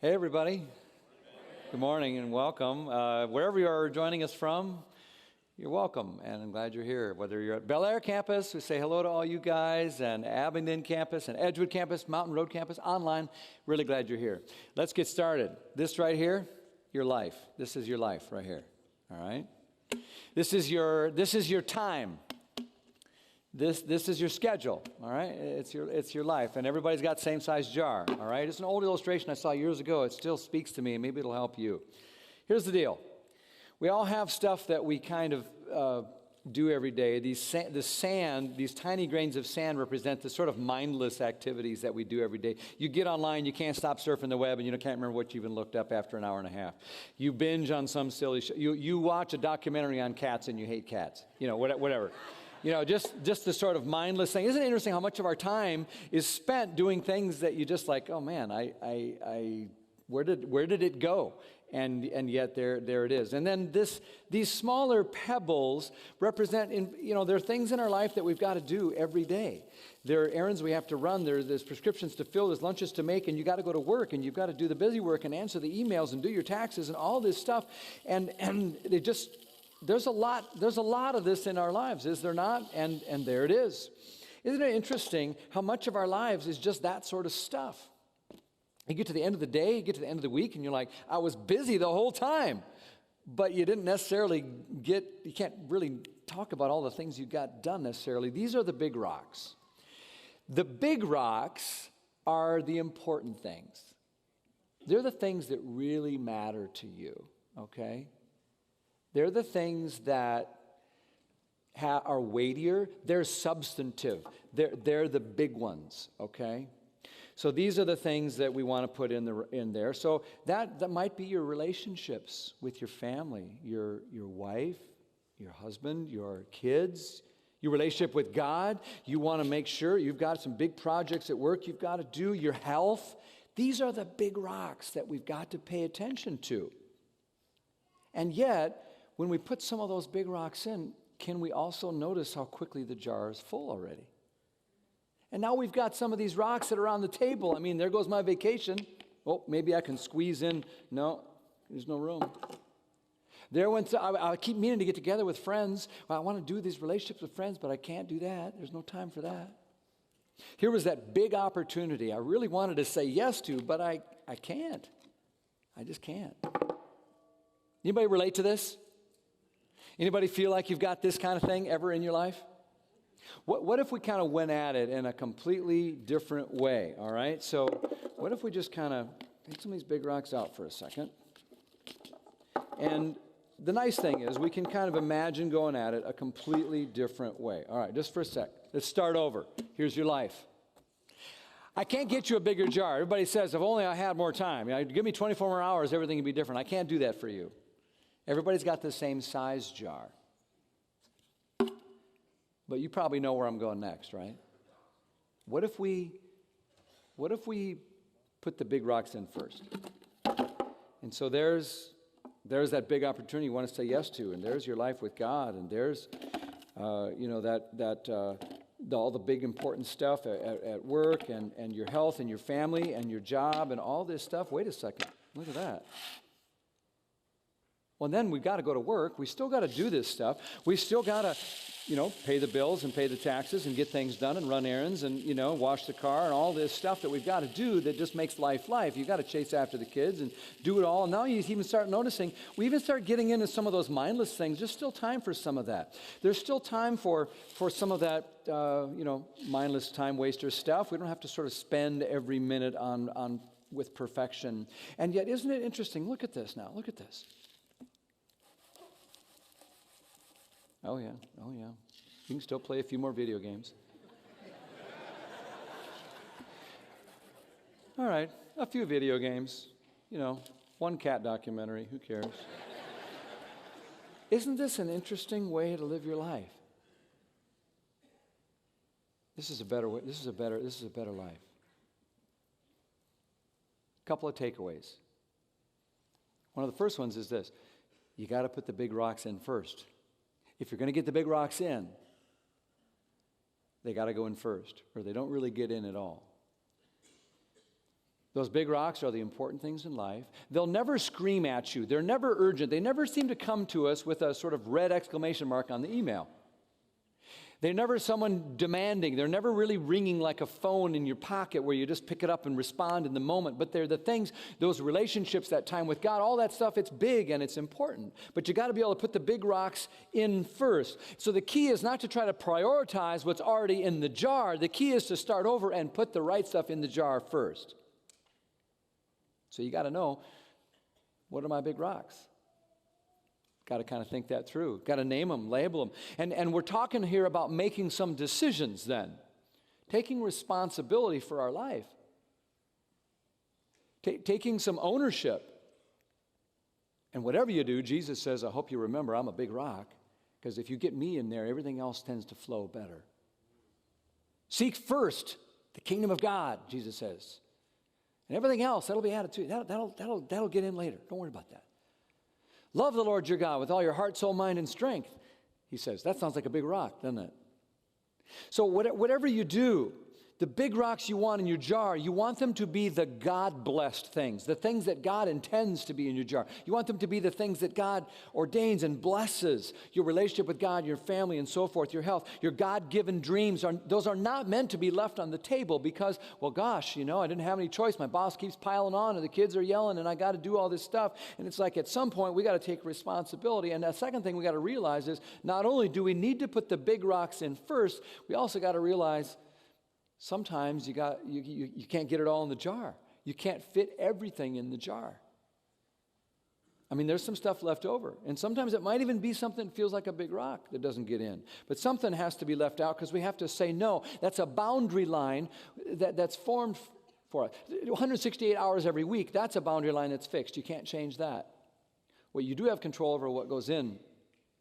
Hey, everybody. Good morning and welcome. Wherever you are joining us from, you're welcome, and I'm glad you're here. Whether you're at Bel Air campus, we say hello to all you guys, and Abingdon campus, and Edgewood campus, Mountain Road campus, online. Really glad you're here. Let's get started. This right here, your life. This is your life right here. All right? This is your time. This is your schedule, all right? It's your life, and everybody's got same size jar, all right? It's an old illustration I saw years ago. It still speaks to me, and maybe it'll help you. Here's the deal. We all have stuff that we kind of do every day. These tiny grains of sand represent the sort of mindless activities that we do every day. You get online, you can't stop surfing the web, and you can't remember what you even looked up after an hour and a half. You binge on some silly show. You watch a documentary on cats, and you hate cats. Whatever. Just the sort of mindless thing. Isn't it interesting how much of our time is spent doing things that you just like, oh man, where did it go? And yet there it is. And then these smaller pebbles represent, there are things in our life that we've got to do every day. There are errands we have to run. There's prescriptions to fill. There's lunches to make, and you got to go to work, and you've got to do the busy work and answer the emails and do your taxes and all this stuff. And it just. There's a lot of this in our lives, is there not? And there it is. Isn't it interesting how much of our lives is just that sort of stuff? You get to the end of the day, you get to the end of the week, and you're like, I was busy the whole time. But you didn't necessarily you can't really talk about all the things you got done necessarily. These are the big rocks. The big rocks are the important things. They're the things that really matter to you, okay? They're the things that are weightier. They're substantive. They're the big ones, okay? So these are the things that we want to put in there. So that might be your relationships with your family, your wife, your husband, your kids, your relationship with God. You want to make sure you've got some big projects at work you've got to do, your health. These are the big rocks that we've got to pay attention to. And yet, when we put some of those big rocks in, can we also notice how quickly the jar is full already? And now we've got some of these rocks that are on the table. I mean, there goes my vacation. Oh, maybe I can squeeze in. No, there's no room. I keep meaning to get together with friends. Well, I want to do these relationships with friends, but I can't do that. There's no time for that. Here was that big opportunity I really wanted to say yes to, but I can't. I just can't. Anybody relate to this? Anybody feel like you've got this kind of thing ever in your life? What if we kind of went at it in a completely different way, all right? So what if we just kind of take some of these big rocks out for a second? And the nice thing is we can kind of imagine going at it a completely different way. All right, just for a sec. Let's start over. Here's your life. I can't get you a bigger jar. Everybody says, if only I had more time. Give me 24 more hours, everything would be different. I can't do that for you. Everybody's got the same size jar. But you probably know where I'm going next, right? What if we put the big rocks in first? And so there's that big opportunity you want to say yes to, and there's your life with God, and there's all the big important stuff at work, and your health, and your family, and your job, and all this stuff. Wait a second, look at that. Well, then we've got to go to work. We still got to do this stuff. We still got to, pay the bills and pay the taxes and get things done and run errands and, wash the car and all this stuff that we've got to do that just makes life. You've got to chase after the kids and do it all. And now you even start noticing, we even start getting into some of those mindless things. There's still time for some of that. There's still time for some of that, mindless time waster stuff. We don't have to sort of spend every minute on with perfection. And yet, isn't it interesting? Look at this now. Look at this. Oh, yeah. You can still play a few more video games. All right, a few video games. One cat documentary, who cares? Isn't this an interesting way to live your life? This is a better way. This is a better life. A couple of takeaways. One of the first ones is this. You got to put the big rocks in first. If you're going to get the big rocks in, they got to go in first, or they don't really get in at all. Those big rocks are the important things in life. They'll never scream at you. They're never urgent. They never seem to come to us with a sort of red exclamation mark on the email. They're never someone demanding. They're never really ringing like a phone in your pocket where you just pick it up and respond in the moment. But they're the things, those relationships, that time with God, all that stuff, it's big and it's important. But you got to be able to put the big rocks in first. So the key is not to try to prioritize what's already in the jar. The key is to start over and put the right stuff in the jar first. So you got to know, what are my big rocks? Got to kind of think that through. Got to name them, label them. And we're talking here about making some decisions then. Taking responsibility for our life. Taking some ownership. And whatever you do, Jesus says, I hope you remember I'm a big rock. Because if you get me in there, everything else tends to flow better. Seek first the kingdom of God, Jesus says. And everything else, that'll be added to you. That'll get in later. Don't worry about that. Love the Lord your God with all your heart, soul, mind, and strength, he says. That sounds like a big rock, doesn't it? So whatever you do, the big rocks you want in your jar, you want them to be the God-blessed things, the things that God intends to be in your jar. You want them to be the things that God ordains and blesses, your relationship with God, your family, and so forth, your health. Your God-given dreams, those are not meant to be left on the table because, well, gosh, I didn't have any choice. My boss keeps piling on, and the kids are yelling, and I got to do all this stuff. And it's like at some point, we got to take responsibility. And the second thing we got to realize is not only do we need to put the big rocks in first, we also got to realize sometimes you can't get it all in the jar. You can't fit everything in the jar. I mean, there's some stuff left over. And sometimes it might even be something that feels like a big rock that doesn't get in. But something has to be left out because we have to say no. That's a boundary line that's formed for us. 168 hours every week, that's a boundary line that's fixed. You can't change that. What you do have control over what goes in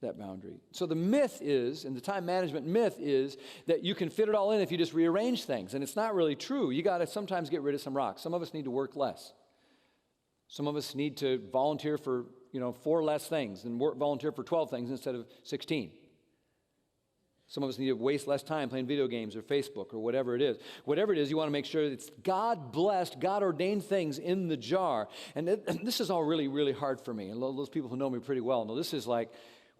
that boundary. So the myth is, and the time management myth is, that you can fit it all in if you just rearrange things. And it's not really true. You got to sometimes get rid of some rocks. Some of us need to work less. Some of us need to volunteer for, 4 less things and volunteer for 12 things instead of 16. Some of us need to waste less time playing video games or Facebook or whatever it is. Whatever it is, you want to make sure it's God-blessed, God-ordained things in the jar. And this is all really, really hard for me. And those people who know me pretty well know this is like,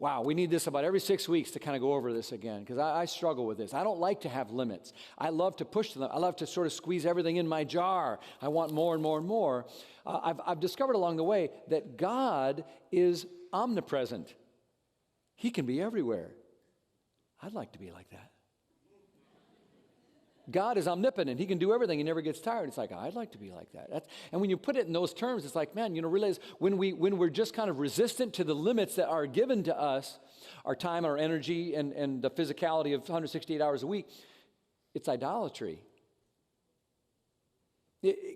wow, we need this about every 6 weeks to kind of go over this again because I struggle with this. I don't like to have limits. I love to push them. I love to sort of squeeze everything in my jar. I want more and more and more. I've discovered along the way that God is omnipresent. He can be everywhere. I'd like to be like that. God is omnipotent. He can do everything. He never gets tired. It's like, I'd like to be like that. And when you put it in those terms, it's like, man, realize when we're just kind of resistant to the limits that are given to us, our time, our energy, and the physicality of 168 hours a week, it's idolatry.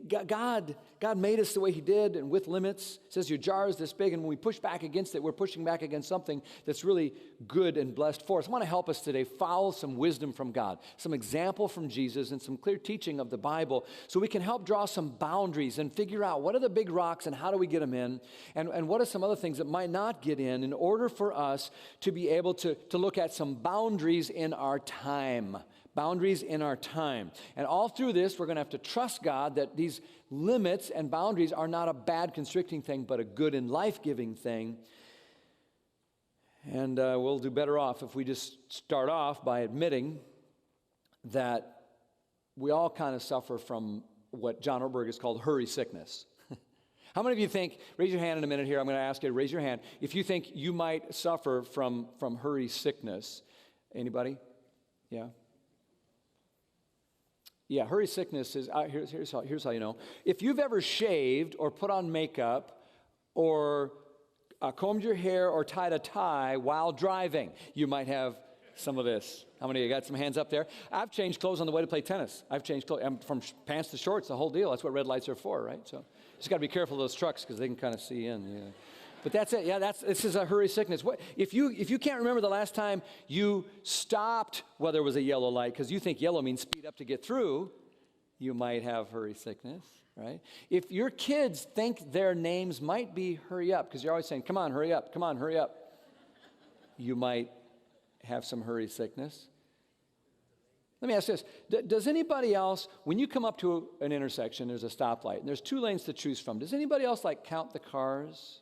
God made us the way he did and with limits. It says your jar is this big, and when we push back against it, we're pushing back against something that's really good and blessed for us. I want to help us today follow some wisdom from God, some example from Jesus, and some clear teaching of the Bible so we can help draw some boundaries and figure out what are the big rocks and how do we get them in, and what are some other things that might not get in order for us to be able to look at some boundaries in our time. Boundaries in our time. And all through this, we're going to have to trust God that these limits and boundaries are not a bad, constricting thing, but a good and life-giving thing. And we'll do better off if we just start off by admitting that we all kind of suffer from what John Ortberg has called hurry sickness. How many of you think, raise your hand in a minute here, I'm going to ask you to raise your hand, if you think you might suffer from hurry sickness. Anybody? Yeah? Yeah, hurry sickness is, here's how you know. If you've ever shaved or put on makeup or combed your hair or tied a tie while driving, you might have some of this. How many of you got some hands up there? I've changed clothes on the way to play tennis. I've changed clothes from pants to shorts, the whole deal. That's what red lights are for, right? So just got to be careful of those trucks because they can kind of see in. Yeah. But that's it. Yeah, this is a hurry sickness. If you can't remember the last time you stopped while there was a yellow light because you think yellow means speed up to get through, you might have hurry sickness, right? If your kids think their names might be hurry up because you're always saying, come on, hurry up, you might have some hurry sickness. Let me ask this. Does anybody else, when you come up to an intersection, there's a stoplight, and there's 2 lanes to choose from, does anybody else like count the cars?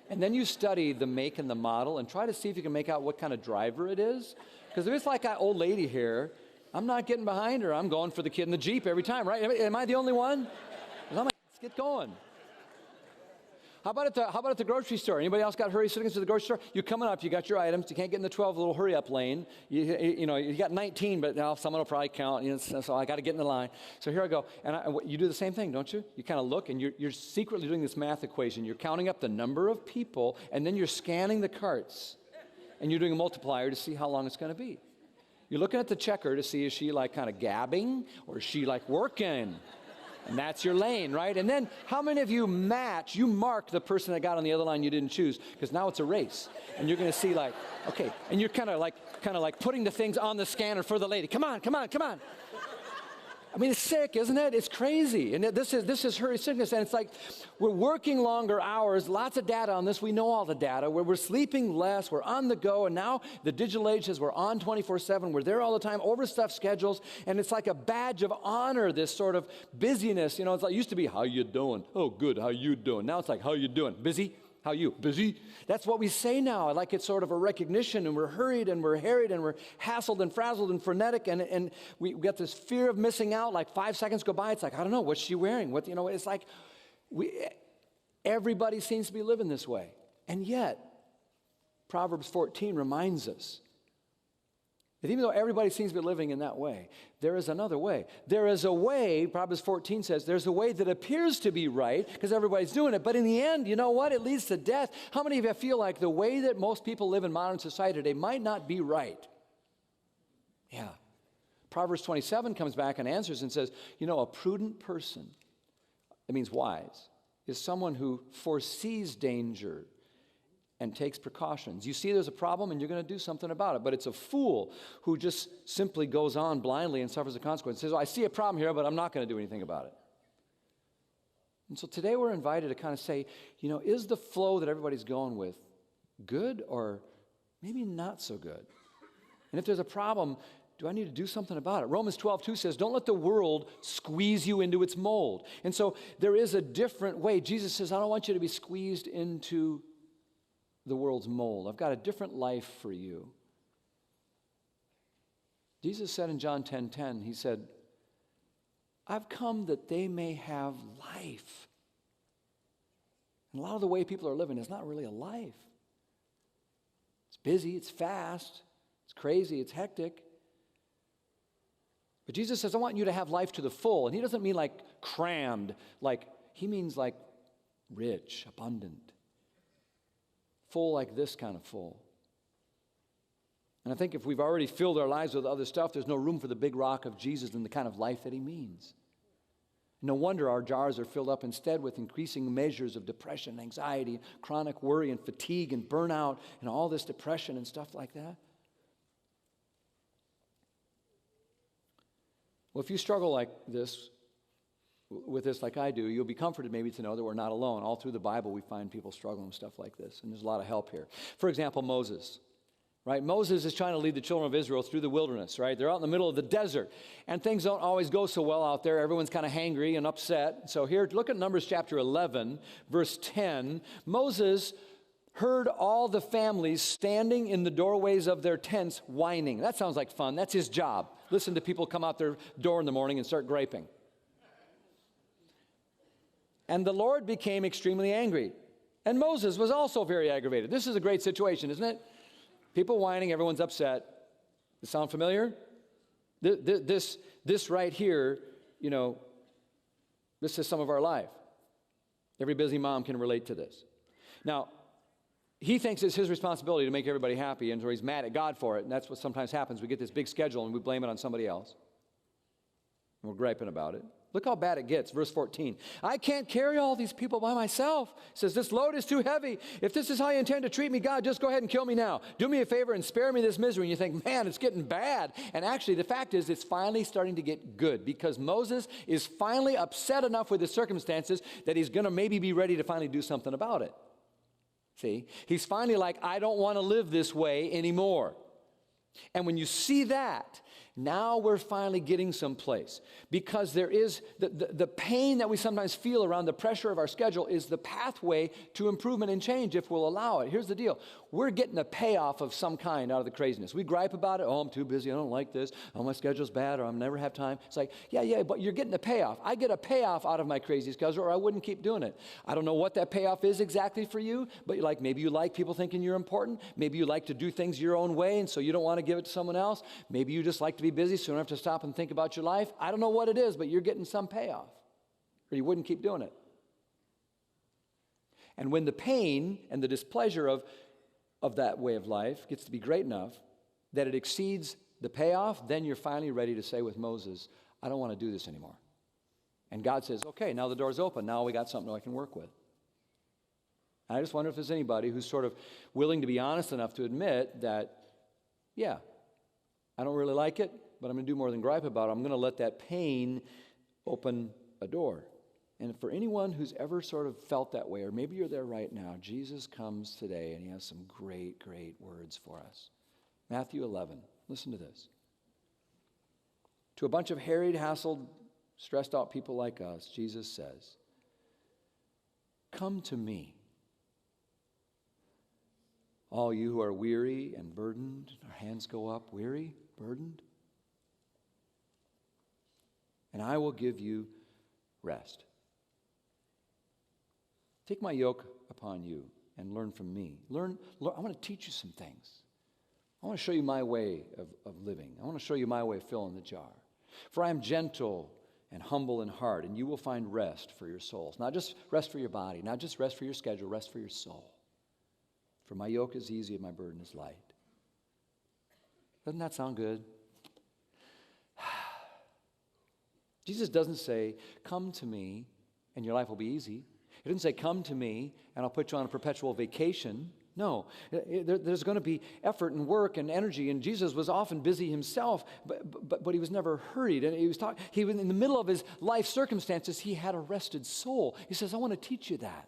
And then you study the make and the model and try to see if you can make out what kind of driver it is? Because if it's like that old lady here, I'm not getting behind her. I'm going for the kid in the Jeep every time, right? Am I the only one? I'm like, let's get going. How about at the grocery store? Anybody else got hurry sickness at the grocery store? You're coming up, you got your items. You can't get in the 12 little hurry up lane. You got 19, but now someone will probably count. So I got to get in the line. So here I go. And you do the same thing, don't you? You kind of look, and you're secretly doing this math equation. You're counting up the number of people, and then you're scanning the carts. And you're doing a multiplier to see how long it's going to be. You're looking at the checker to see, is she like kind of gabbing, or is she like working? And that's your lane, right? And then how many of you mark the person that got on the other line you didn't choose? Because now it's a race. And you're going to see like, okay, and you're kind of like putting the things on the scanner for the lady. Come on. I mean, it's sick, isn't it? It's crazy. And this is hurry sickness. And it's like we're working longer hours, lots of data on this. We know all the data. We're sleeping less. We're on the go. And now the digital age says we're on 24/7. We're there all the time, overstuffed schedules. And it's like a badge of honor, this sort of busyness. It's like it used to be, how you doing? Oh, good. How you doing? Now it's like, how you doing? Busy? How you? Busy? That's what we say now. Like it's sort of a recognition, and we're hurried and we're harried and we're hassled and frazzled and frenetic, and we got this fear of missing out. Like 5 seconds go by, it's like, I don't know, what's she wearing? It's like everybody seems to be living this way. And yet, Proverbs 14 reminds us that even though everybody seems to be living in that way, there is another way. There is a way, Proverbs 14 says, there's a way that appears to be right because everybody's doing it. But in the end, you know what? It leads to death. How many of you feel like the way that most people live in modern society today might not be right? Yeah. Proverbs 27 comes back and answers and says, a prudent person, it means wise, is someone who foresees danger and takes precautions. You see there's a problem and you're going to do something about it. But it's a fool who just simply goes on blindly and suffers the consequences. Says, I see a problem here, but I'm not going to do anything about it. And so today we're invited to kind of say, is the flow that everybody's going with good or maybe not so good? And if there's a problem, do I need to do something about it? Romans 12:2 says, don't let the world squeeze you into its mold. And so there is a different way. Jesus says, I don't want you to be squeezed into the world's mold. I've got a different life for you. Jesus said in John 10:10, he said, I've come that they may have life. And a lot of the way people are living is not really a life. It's busy, it's fast, it's crazy, it's hectic. But Jesus says, I want you to have life to the full. And he doesn't mean like crammed, he means like rich, abundant. Full like this kind of full. And I think if we've already filled our lives with other stuff, there's no room for the big rock of Jesus and the kind of life that he means. No wonder our jars are filled up instead with increasing measures of depression, anxiety, chronic worry and fatigue and burnout and all this depression and stuff like that. Well, if you struggle like this, with this like I do, you'll be comforted maybe to know that we're not alone. All through the Bible, we find people struggling with stuff like this, and there's a lot of help here. For example, Moses, right? Moses is trying to lead the children of Israel through the wilderness, right? They're out in the middle of the desert, and things don't always go so well out there. Everyone's kind of hangry and upset. So here, look at Numbers chapter 11, verse 10. Moses heard all the families standing in the doorways of their tents whining. That sounds like fun. That's his job. Listen to people come out their door in the morning and start griping. And the Lord became extremely angry. And Moses was also very aggravated. This is a great situation, isn't it? People whining, everyone's upset. Does it sound familiar? This right here, this is some of our life. Every busy mom can relate to this. Now, he thinks it's his responsibility to make everybody happy, and so he's mad at God for it. And that's what sometimes happens. We get this big schedule, and we blame it on somebody else. And we're griping about it. Look how bad it gets. Verse 14. I can't carry all these people by myself. He says, this load is too heavy. If this is how you intend to treat me, God, just go ahead and kill me now. Do me a favor and spare me this misery. And you think, man, it's getting bad. And actually, the fact is, it's finally starting to get good because Moses is finally upset enough with his circumstances that he's going to maybe be ready to finally do something about it. See? He's finally like, I don't want to live this way anymore. And when you see that, Now we're finally getting someplace, because there is the pain that we sometimes feel around the pressure of our schedule is the pathway to improvement and change if we'll allow it. Here's the deal. We're getting a payoff of some kind out of the craziness. We gripe about it. Oh, I'm too busy. I don't like this. Oh, my schedule's bad, or I'll never have time. It's like, yeah, but you're getting a payoff. I get a payoff out of my crazy schedule, or I wouldn't keep doing it. I don't know what that payoff is exactly for you, but maybe you like people thinking you're important. Maybe you like to do things your own way, and so you don't want to give it to someone else. Maybe you just like to be busy, so you don't have to stop and think about your life. I don't know what it is, but you're getting some payoff, or you wouldn't keep doing it. And when the pain and the displeasure of that way of life gets to be great enough that it exceeds the payoff, then you're finally ready to say with Moses, I don't want to do this anymore. And God says, okay, now the door's open. Now we got something I can work with. And I just wonder if there's anybody who's sort of willing to be honest enough to admit that, yeah, I don't really like it, but I'm going to do more than gripe about it. I'm going to let that pain open a door. And for anyone who's ever sort of felt that way, or maybe you're there right now, Jesus comes today and he has some great, great words for us. Matthew 11, listen to this. To a bunch of harried, hassled, stressed out people like us, Jesus says, come to me, all you who are weary and burdened. Our hands go up, weary, burdened. And I will give you rest. Take my yoke upon you and learn from me. Learn. I want to teach you some things. I want to show you my way of living. I want to show you my way of filling the jar. For I am gentle and humble in heart, and you will find rest for your souls. Not just rest for your body, not just rest for your schedule, rest for your soul. For my yoke is easy and my burden is light. Doesn't that sound good? Jesus doesn't say, come to me and your life will be easy. He didn't say, come to me and I'll put you on a perpetual vacation. No, there's going to be effort and work and energy, and Jesus was often busy himself, but he was never hurried. And he was in the middle of his life circumstances, he had a rested soul. He says, I want to teach you that.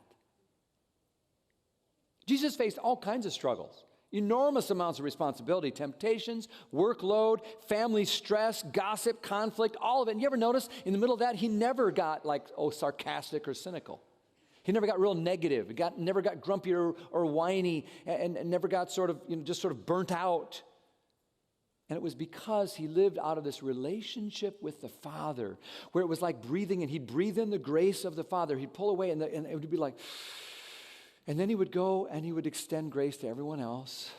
Jesus faced all kinds of struggles, enormous amounts of responsibility, temptations, workload, family stress, gossip, conflict, all of it. And you ever notice in the middle of that, he never got sarcastic or cynical. He never got real negative. He never got grumpy or whiny, and never got just sort of burnt out. And it was because he lived out of this relationship with the Father, where it was like breathing, and he'd breathe in the grace of the Father. He'd pull away, and it would be like, and then he would go and he would extend grace to everyone else.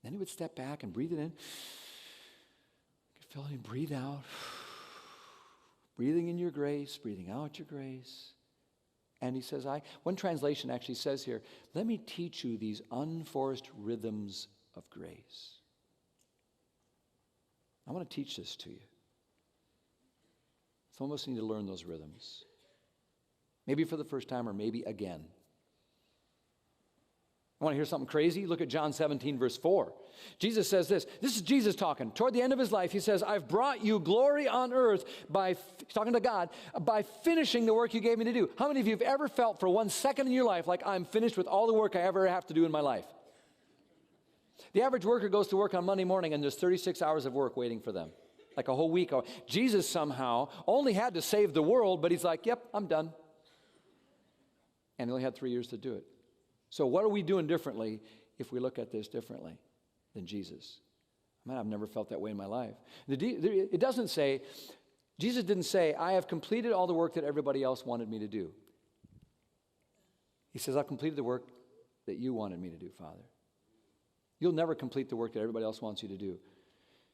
Then he would step back and breathe it in. Feel it and breathe out. Breathing in your grace, breathing out your grace. And he says, one translation actually says here, let me teach you these unforced rhythms of grace. I want to teach this to you. Some of us need to learn those rhythms. Maybe for the first time, or maybe again. I want to hear something crazy? Look at John 17, verse 4. Jesus says this. This is Jesus talking. Toward the end of his life, he says, I've brought you glory on earth he's talking to God, by finishing the work you gave me to do. How many of you have ever felt for 1 second in your life like I'm finished with all the work I ever have to do in my life? The average worker goes to work on Monday morning, and there's 36 hours of work waiting for them. Like a whole week. Jesus somehow only had to save the world, but he's like, yep, I'm done. And he only had 3 years to do it. So what are we doing differently if we look at this differently than Jesus? Man, I've never felt that way in my life. It doesn't say, Jesus didn't say, I have completed all the work that everybody else wanted me to do. He says, I've completed the work that you wanted me to do, Father. You'll never complete the work that everybody else wants you to do.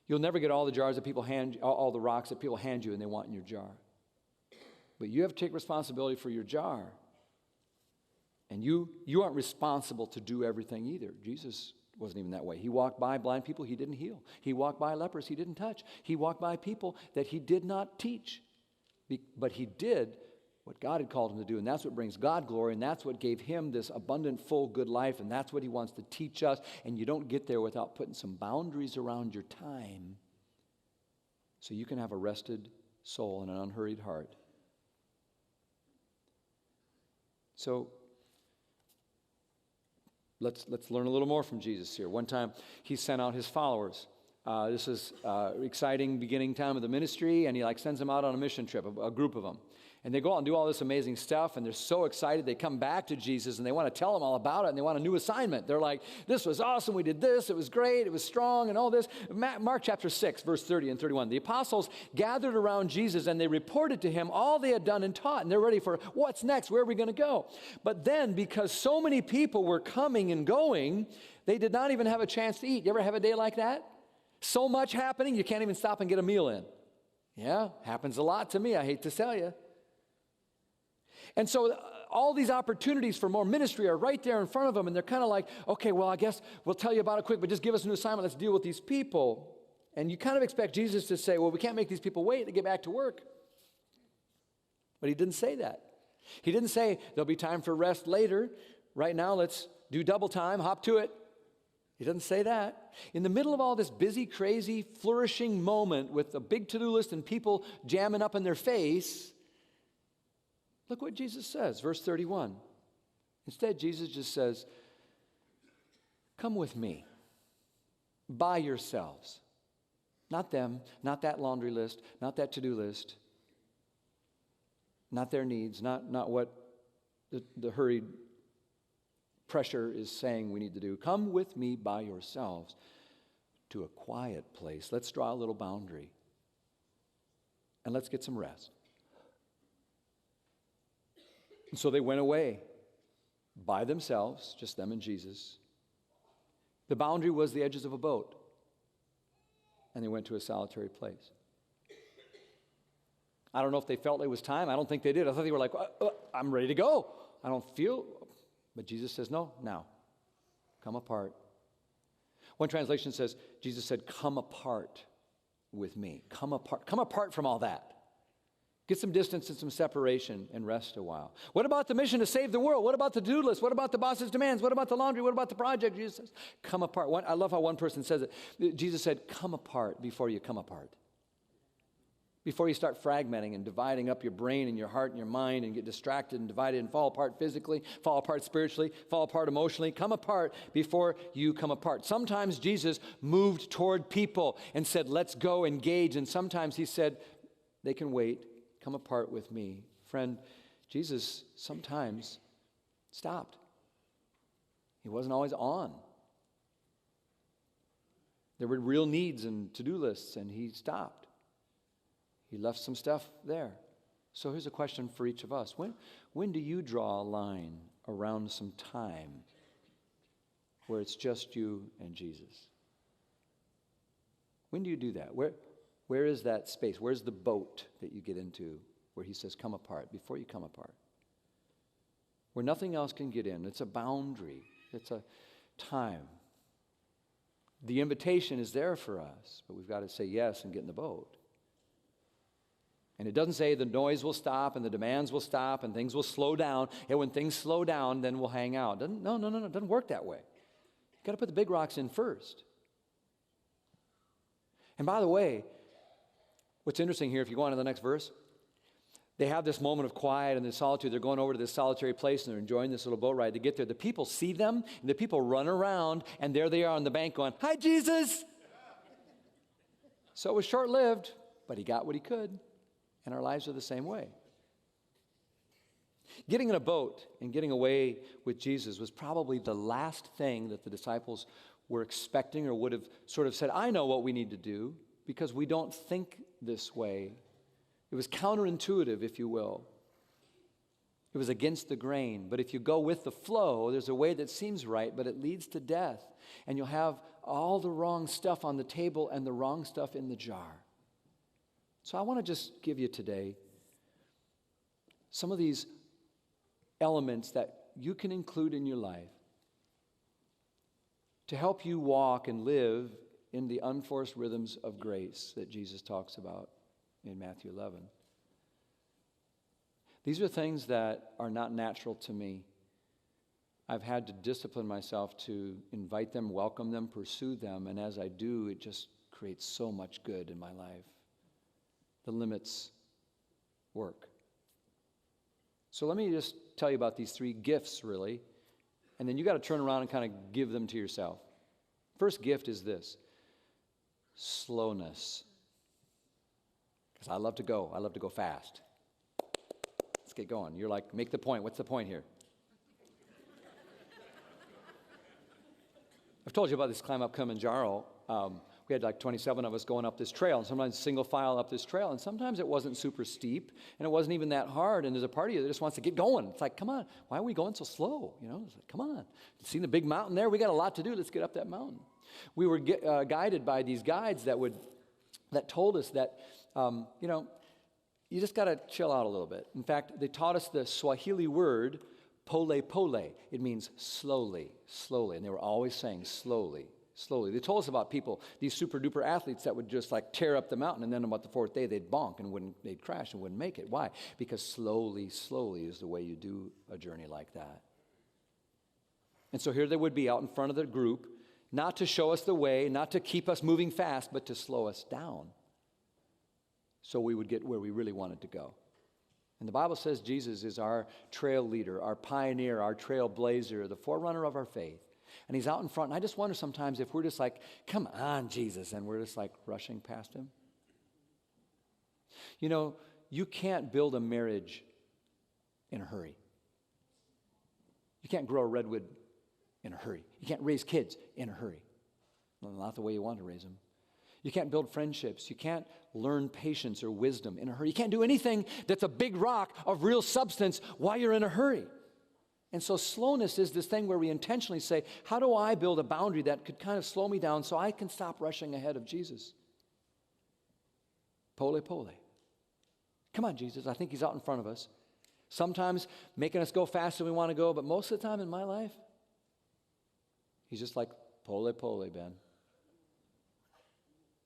You'll never get all the jars that people hand, all the rocks that people hand you and they want in your jar. But you have to take responsibility for your jar. And you aren't responsible to do everything either. Jesus wasn't even that way. He walked by blind people he didn't heal. He walked by lepers he didn't touch. He walked by people that he did not teach. But he did what God had called him to do, and that's what brings God glory, and that's what gave him this abundant, full, good life, and that's what he wants to teach us. And you don't get there without putting some boundaries around your time so you can have a rested soul and an unhurried heart. So let's learn a little more from Jesus here. One time he sent out his followers This is exciting beginning time of the ministry, and he sends them out on a mission trip, a group of them. And they go out and do all this amazing stuff, and they're so excited. They come back to Jesus, and they want to tell him all about it, and they want a new assignment. They're like, this was awesome. We did this. It was great. It was strong and all this. Mark chapter 6, verse 30 and 31. The apostles gathered around Jesus, and they reported to him all they had done and taught, and they're ready for what's next? Where are we going to go? But then, because so many people were coming and going, they did not even have a chance to eat. You ever have a day like that? So much happening, you can't even stop and get a meal in. Yeah, happens a lot to me, I hate to tell you. And so all these opportunities for more ministry are right there in front of them, and they're kind of like, okay, well, I guess we'll tell you about it quick, but just give us a new assignment. Let's deal with these people. And you kind of expect Jesus to say, well, we can't make these people wait to get back to work. But he didn't say that. He didn't say there'll be time for rest later. Right now, let's do double time, hop to it. He doesn't say that. In the middle of all this busy, crazy, flourishing moment with a big to-do list and people jamming up in their face, look what Jesus says, verse 31. Instead, Jesus just says, come with me, by yourselves. Not them, not that laundry list, not that to-do list, not their needs, not what the hurried pressure is saying we need to do. Come with me by yourselves to a quiet place. Let's draw a little boundary, and let's get some rest. And so they went away by themselves, just them and Jesus. The boundary was the edges of a boat, and they went to a solitary place. I don't know if they felt it was time. I don't think they did. I thought they were like, I'm ready to go. I don't feel... But Jesus says, no, now, come apart. One translation says, Jesus said, come apart with me. Come apart from all that. Get some distance and some separation and rest a while. What about the mission to save the world? What about the do list? What about the boss's demands? What about the laundry? What about the project? Jesus says, come apart. I love how one person says it. Jesus said, come apart before you come apart. Before you start fragmenting and dividing up your brain and your heart and your mind and get distracted and divided and fall apart physically, fall apart spiritually, fall apart emotionally, come apart before you come apart. Sometimes Jesus moved toward people and said, let's go engage. And sometimes he said, they can wait, come apart with me. Friend, Jesus sometimes stopped. He wasn't always on. There were real needs and to-do lists, and he stopped. He left some stuff there. So here's a question for each of us. When do you draw a line around some time where it's just you and Jesus? When do you do that? Where is that space? Where's the boat that you get into where he says, come apart, before you come apart? Where nothing else can get in. It's a boundary. It's a time. The invitation is there for us, but we've got to say yes and get in the boat. And it doesn't say the noise will stop and the demands will stop and things will slow down. And when things slow down, then we'll hang out. No. It doesn't work that way. You've got to put the big rocks in first. And by the way, what's interesting here, if you go on to the next verse, they have this moment of quiet and this solitude. They're going over to this solitary place and they're enjoying this little boat ride. They get there. The people see them and the people run around and there they are on the bank going, hi, Jesus. So it was short-lived, but he got what he could. And our lives are the same way. Getting in a boat and getting away with Jesus was probably the last thing that the disciples were expecting or would have sort of said, I know what we need to do, because we don't think this way. It was counterintuitive, if you will. It was against the grain. But if you go with the flow, there's a way that seems right, but it leads to death. And you'll have all the wrong stuff on the table and the wrong stuff in the jar. So I want to just give you today some of these elements that you can include in your life to help you walk and live in the unforced rhythms of grace that Jesus talks about in Matthew 11. These are things that are not natural to me. I've had to discipline myself to invite them, welcome them, pursue them, and as I do, it just creates so much good in my life. The limits work. So let me just tell you about these three gifts, really, and then you got to turn around and kind of give them to yourself. First gift is this. slowness. Because I love to go. I love to go fast. Let's get going. You're like, make the point. What's the point here? I've told you about this climb up Kilimanjaro. We had like 27 of us going up this trail, and sometimes single file up this trail, and sometimes it wasn't super steep, and it wasn't even that hard, and there's a part of you that just wants to get going. It's like, come on, why are we going so slow? You know, it's like, come on. Seen the big mountain there? We got a lot to do. Let's get up that mountain. We were guided by these guides that told us that, you just got to chill out a little bit. In fact, they taught us the Swahili word, pole pole. It means slowly, slowly. And they were always saying slowly, slowly. They told us about people, these super duper athletes that would just like tear up the mountain, and then about the fourth day they'd bonk and they'd crash and wouldn't make it. Why? Because slowly, slowly is the way you do a journey like that. And so here they would be out in front of the group, not to show us the way, not to keep us moving fast, but to slow us down so we would get where we really wanted to go. And the Bible says Jesus is our trail leader, our pioneer, our trailblazer, the forerunner of our faith. And he's out in front. And I just wonder sometimes if we're just like, come on, Jesus, and we're just like rushing past him. You know, you can't build a marriage in a hurry. You can't grow a redwood in a hurry. You can't raise kids in a hurry. Well, not the way you want to raise them. You can't build friendships. You can't learn patience or wisdom in a hurry. You can't do anything that's a big rock of real substance while you're in a hurry. And so slowness is this thing where we intentionally say, how do I build a boundary that could kind of slow me down so I can stop rushing ahead of Jesus? Pole pole. Come on, Jesus. I think he's out in front of us. Sometimes making us go faster than we want to go, but most of the time in my life, he's just like, pole pole, Ben.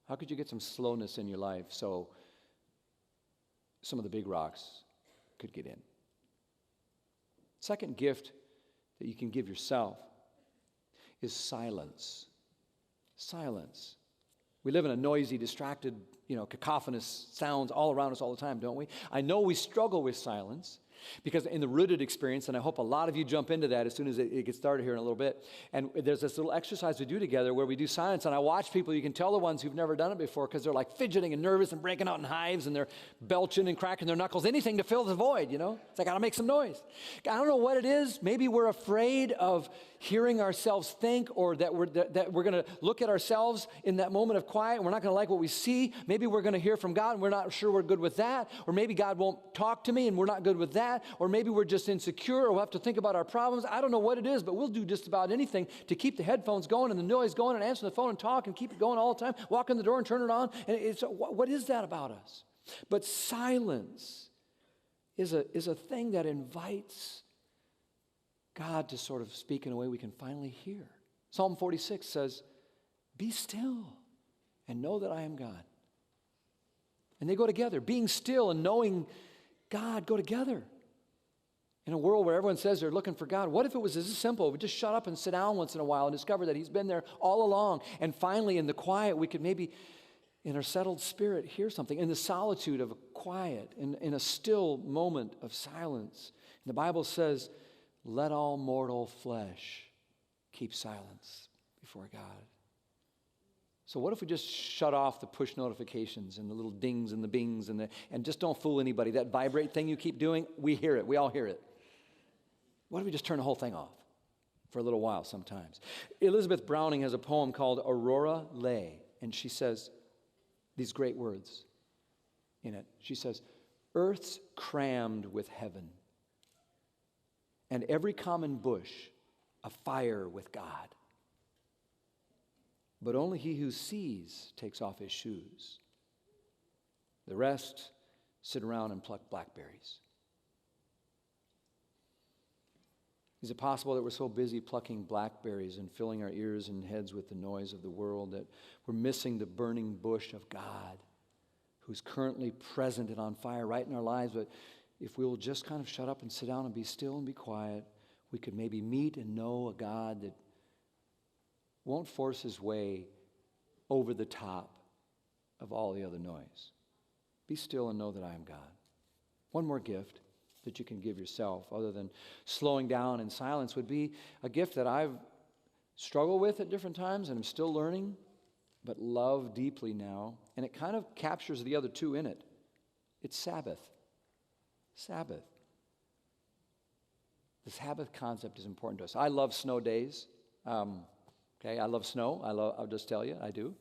How could you get some slowness in your life so some of the big rocks could get in? Second gift that you can give yourself is silence. Silence. We live in a noisy, distracted, cacophonous sounds all around us all the time, don't we? I know we struggle with silence because in the rooted experience, and I hope a lot of you jump into that as soon as it gets started here in a little bit, and there's this little exercise we do together where we do silence, and I watch people, you can tell the ones who've never done it before because they're like fidgeting and nervous and breaking out in hives, and they're belching and cracking their knuckles, anything to fill the void, It's like, I gotta make some noise. I don't know what it is. Maybe we're afraid of hearing ourselves think, or that we're going to look at ourselves in that moment of quiet and we're not going to like what we see. Maybe we're going to hear from God and we're not sure we're good with that. Or maybe God won't talk to me and we're not good with that. Or maybe we're just insecure, or we'll have to think about our problems. I don't know what it is, but we'll do just about anything to keep the headphones going and the noise going and answer the phone and talk and keep it going all the time. Walk in the door and turn it on. And what is that about us? But silence is a thing that invites God to sort of speak in a way we can finally hear. Psalm 46 says, be still and know that I am God. And they go together. Being still and knowing God go together. In a world where everyone says they're looking for God, what if it was as simple? We just shut up and sit down once in a while and discover that he's been there all along. And finally, in the quiet, we could maybe, in our settled spirit, hear something. In the solitude of a quiet, in a still moment of silence. And the Bible says, let all mortal flesh keep silence before God. So what if we just shut off the push notifications and the little dings and the bings and just don't fool anybody? That vibrate thing you keep doing, we hear it. We all hear it. What if we just turn the whole thing off for a little while sometimes? Elizabeth Browning has a poem called Aurora Lay, and she says these great words in it. She says, earth's crammed with heaven, and every common bush afire with God. But only he who sees takes off his shoes. The rest sit around and pluck blackberries. Is it possible that we're so busy plucking blackberries and filling our ears and heads with the noise of the world that we're missing the burning bush of God, who's currently present and on fire right in our lives? But if we will just kind of shut up and sit down and be still and be quiet, we could maybe meet and know a God that won't force his way over the top of all the other noise. Be still and know that I am God. One more gift that you can give yourself, other than slowing down in silence, would be a gift that I've struggled with at different times and I'm still learning. but love deeply now. And it kind of captures the other two in it. It's Sabbath. Sabbath. The Sabbath concept is important to us. I love snow days. I love snow. I'll just tell you, I do.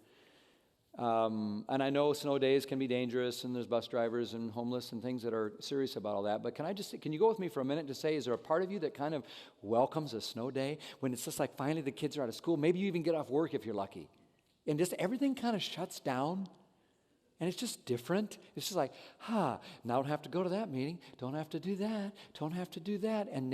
And I know snow days can be dangerous, and there's bus drivers and homeless and things that are serious about all that. But can you go with me for a minute to say, is there a part of you that kind of welcomes a snow day when it's just like finally the kids are out of school? Maybe you even get off work if you're lucky. And just everything kind of shuts down. And it's just different. It's just like, now don't have to go to that meeting. Don't have to do that. Don't have to do that. And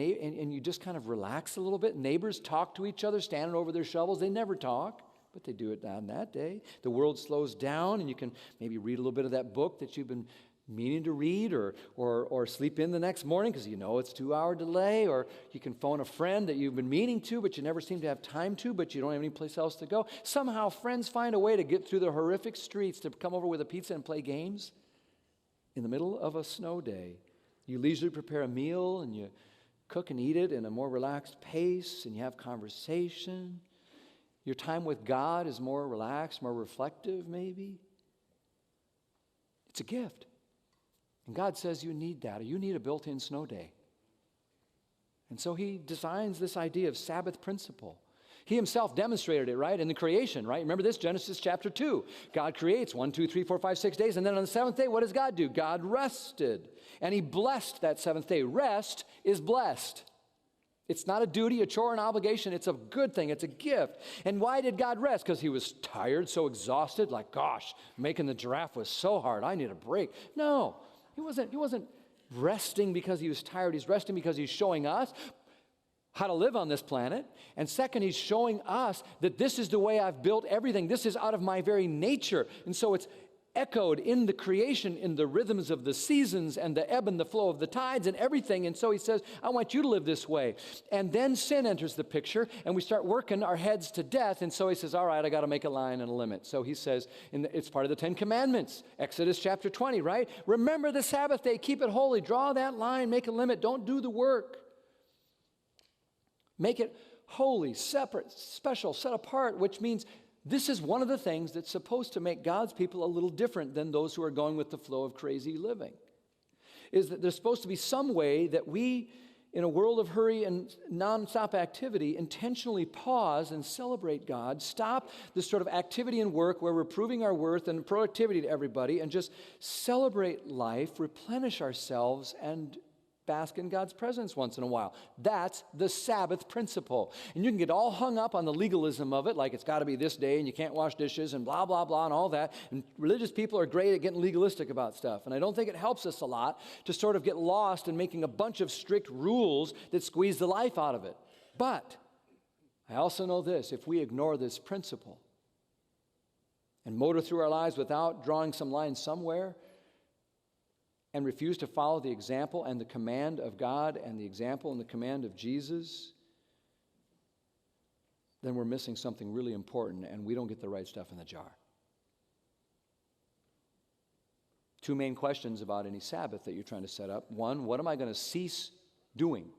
you just kind of relax a little bit. Neighbors talk to each other, standing over their shovels. They never talk, but they do it on that day. The world slows down, and you can maybe read a little bit of that book that you've been meaning to read, or sleep in the next morning because you know it's 2-hour delay, or you can phone a friend that you've been meaning to but you never seem to have time to, but you don't have any place else to go. Somehow friends find a way to get through the horrific streets to come over with a pizza and play games in the middle of a snow day. You leisurely prepare a meal, and you cook and eat it in a more relaxed pace, and you have conversation. Your time with God is more relaxed, more reflective maybe. It's a gift. And God says you need that, or you need a built-in snow day. And so he designs this idea of Sabbath principle. He himself demonstrated it, right, in the creation, right? Remember this, Genesis chapter 2. God creates 1, 2, 3, 4, 5, 6 days, and then on the seventh day, what does God do? God rested, and he blessed that seventh day. Rest is blessed. It's not a duty, a chore, an obligation. It's a good thing. It's a gift. And why did God rest? Because he was tired, so exhausted, like, gosh, making the giraffe was so hard. I need a break. No. He wasn't resting because he was tired. He's resting because he's showing us how to live on this planet. And second, he's showing us that this is the way I've built everything. This is out of my very nature. And so it's echoed in the creation, in the rhythms of the seasons and the ebb and the flow of the tides and everything. And so he says, I want you to live this way. And then sin enters the picture, and we start working our heads to death. And so he says, all right, I got to make a line and a limit. So he says, it's part of the 10 Commandments, Exodus chapter 20, right? Remember the Sabbath day, keep it holy, draw that line, make a limit, don't do the work. Make it holy, separate, special, set apart, which means this is one of the things that's supposed to make God's people a little different than those who are going with the flow of crazy living, is that there's supposed to be some way that we, in a world of hurry and nonstop activity, intentionally pause and celebrate God, stop this sort of activity and work where we're proving our worth and productivity to everybody, and just celebrate life, replenish ourselves, and bask in God's presence once in a while. That's the Sabbath principle. And you can get all hung up on the legalism of it, like it's got to be this day and you can't wash dishes and blah, blah, blah and all that. And religious people are great at getting legalistic about stuff. And I don't think it helps us a lot to sort of get lost in making a bunch of strict rules that squeeze the life out of it. But I also know this, if we ignore this principle and motor through our lives without drawing some line somewhere, and refuse to follow the example and the command of God and the example and the command of Jesus, then we're missing something really important, and we don't get the right stuff in the jar. Two main questions about any Sabbath that you're trying to set up. One, what am I going to cease doing?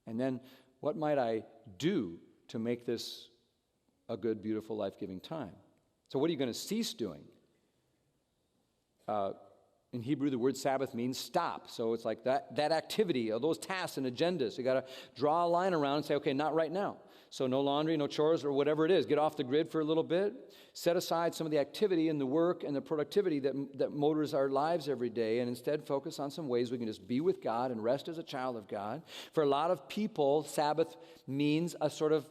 And then, what might I do to make this a good, beautiful, life-giving time? So what are you going to cease doing? In Hebrew, the word Sabbath means stop. So it's like that activity, or those tasks and agendas. You got to draw a line around and say, okay, not right now. So no laundry, no chores, or whatever it is. Get off the grid for a little bit. Set aside some of the activity and the work and the productivity that motors our lives every day, and instead focus on some ways we can just be with God and rest as a child of God. For a lot of people, Sabbath means a sort of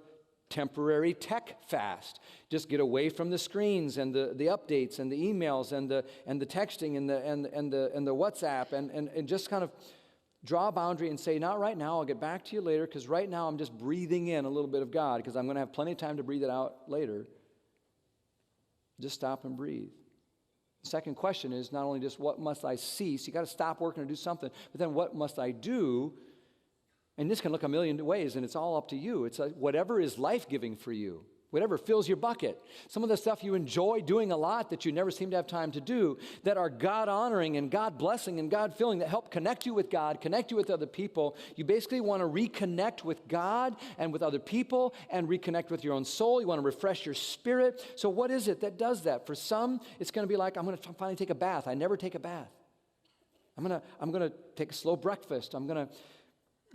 temporary tech fast. Just get away from the screens and the updates and the emails and the texting and the WhatsApp and just kind of draw a boundary and say, not right now, I'll get back to you later, because right now I'm just breathing in a little bit of God, because I'm going to have plenty of time to breathe it out later. Just stop and breathe. The second question is not only just what must I cease, you got to stop working or do something, but then what must I do? And this can look a million ways, and it's all up to you. It's like whatever is life-giving for you. whatever fills your bucket. Some of the stuff you enjoy doing a lot that you never seem to have time to do, that are God-honoring and God-blessing and God-filling, that help connect you with God, connect you with other people. You basically want to reconnect with God and with other people and reconnect with your own soul. You want to refresh your spirit. So what is it that does that? For some, it's going to be like, I'm going to finally take a bath. I never take a bath. I'm going to take a slow breakfast. I'm going to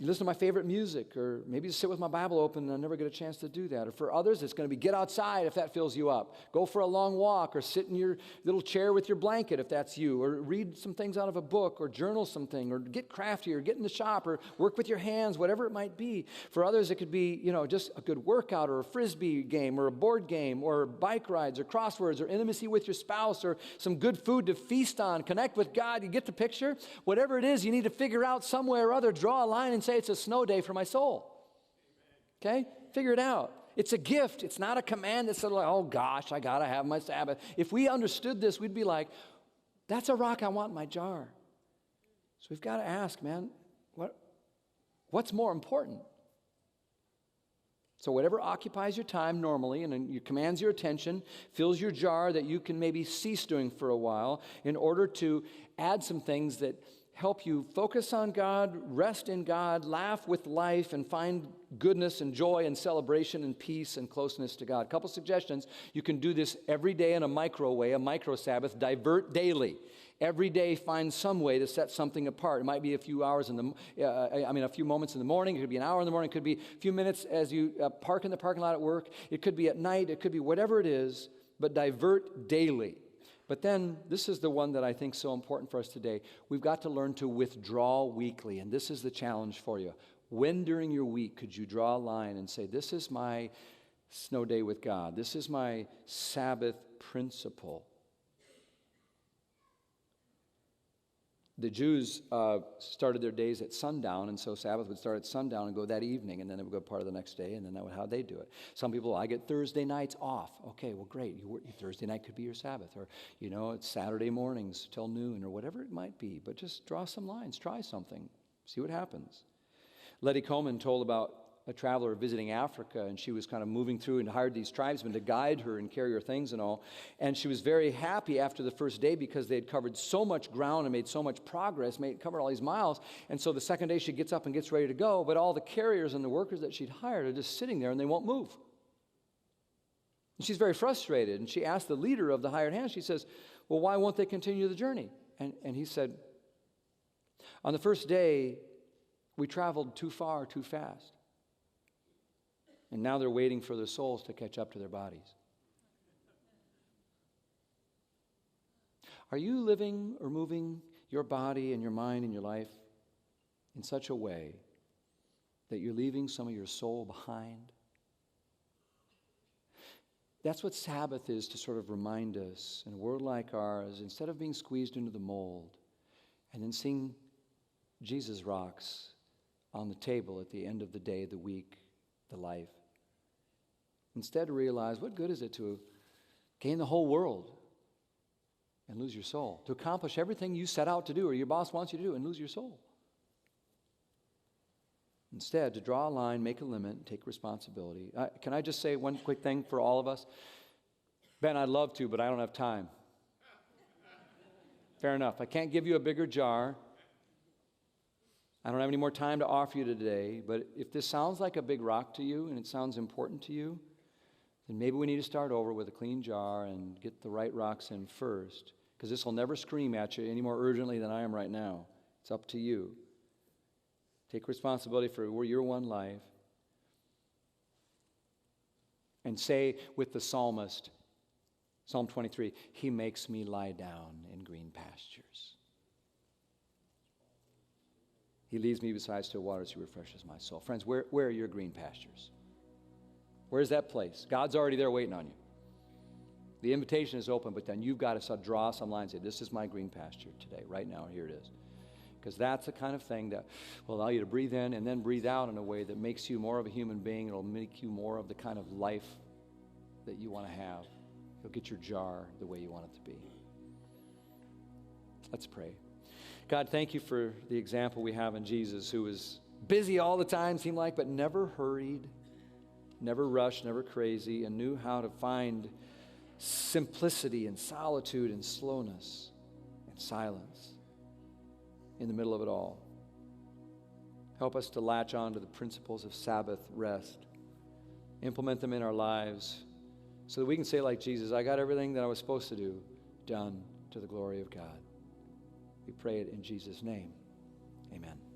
listen to my favorite music, or maybe just sit with my Bible open and I never get a chance to do that. Or for others, it's going to be get outside if that fills you up. Go for a long walk, or sit in your little chair with your blanket if that's you, or read some things out of a book, or journal something, or get crafty, or get in the shop, or work with your hands, whatever it might be. For others, it could be, just a good workout, or a frisbee game, or a board game, or bike rides, or crosswords, or intimacy with your spouse, or some good food to feast on, connect with God. You get the picture? Whatever it is, you need to figure out some way or other, draw a line and say, it's a snow day for my soul. Okay? Figure it out. It's a gift. It's not a command that's sort of like, oh gosh, I got to have my Sabbath. If we understood this, we'd be like, that's a rock I want in my jar. So we've got to ask, man, what's more important? So whatever occupies your time normally and commands your attention, fills your jar that you can maybe cease doing for a while in order to add some things that help you focus on God, rest in God, laugh with life, and find goodness and joy and celebration and peace and closeness to God. A couple suggestions. You can do this every day in a micro way, a micro Sabbath. Divert daily. Every day, find some way to set something apart. It might be a few hours a few moments in the morning. It could be an hour in the morning. It could be a few minutes as you park in the parking lot at work. It could be at night. It could be whatever it is, but divert daily. But then, this is the one that I think is so important for us today. We've got to learn to withdraw weekly, and this is the challenge for you. When during your week could you draw a line and say, this is my snow day with God. This is my Sabbath principle. The Jews started their days at sundown, and so Sabbath would start at sundown and go that evening, and then it would go part of the next day, and then that was how they do it. Some people, I get Thursday nights off. Okay, well, great. Thursday night could be your Sabbath, or, it's Saturday mornings till noon, or whatever it might be. But just draw some lines. Try something. See what happens. Letty Coleman told about a traveler visiting Africa, and she was kind of moving through and hired these tribesmen to guide her and carry her things and all. And she was very happy after the first day because they had covered so much ground and made so much progress, covered all these miles. And so the second day she gets up and gets ready to go, but all the carriers and the workers that she'd hired are just sitting there and they won't move. And she's very frustrated. And she asked the leader of the hired hand, she says, well, why won't they continue the journey? And he said, on the first day, we traveled too far, too fast. And now they're waiting for their souls to catch up to their bodies. Are you living or moving your body and your mind and your life in such a way that you're leaving some of your soul behind? That's what Sabbath is, to sort of remind us, in a world like ours, instead of being squeezed into the mold and then seeing Jesus rocks on the table at the end of the day, the week, the life. Instead, realize, what good is it to gain the whole world and lose your soul? To accomplish everything you set out to do or your boss wants you to do and lose your soul? Instead, to draw a line, make a limit, and take responsibility. Can I just say one quick thing for all of us? Ben, I'd love to, but I don't have time. Fair enough. I can't give you a bigger jar. I don't have any more time to offer you today, but if this sounds like a big rock to you and it sounds important to you, then maybe we need to start over with a clean jar and get the right rocks in first, because this will never scream at you any more urgently than I am right now. It's up to you. Take responsibility for your one life and say with the psalmist, Psalm 23, He makes me lie down in green pastures. He leads me beside still waters. He refreshes my soul. Friends, where are your green pastures? Where's that place? God's already there waiting on you. The invitation is open, but then you've got to draw some lines and say, this is my green pasture today, right now, here it is. Because that's the kind of thing that will allow you to breathe in and then breathe out in a way that makes you more of a human being. It'll make you more of the kind of life that you want to have. You'll get your jar the way you want it to be. Let's pray. God, thank you for the example we have in Jesus, who was busy all the time, seemed like, but never hurried. never rushed, never crazy, and knew how to find simplicity and solitude and slowness and silence in the middle of it all. Help us to latch on to the principles of Sabbath rest, implement them in our lives so that we can say like Jesus, I got everything that I was supposed to do done to the glory of God. We pray it in Jesus' name. Amen.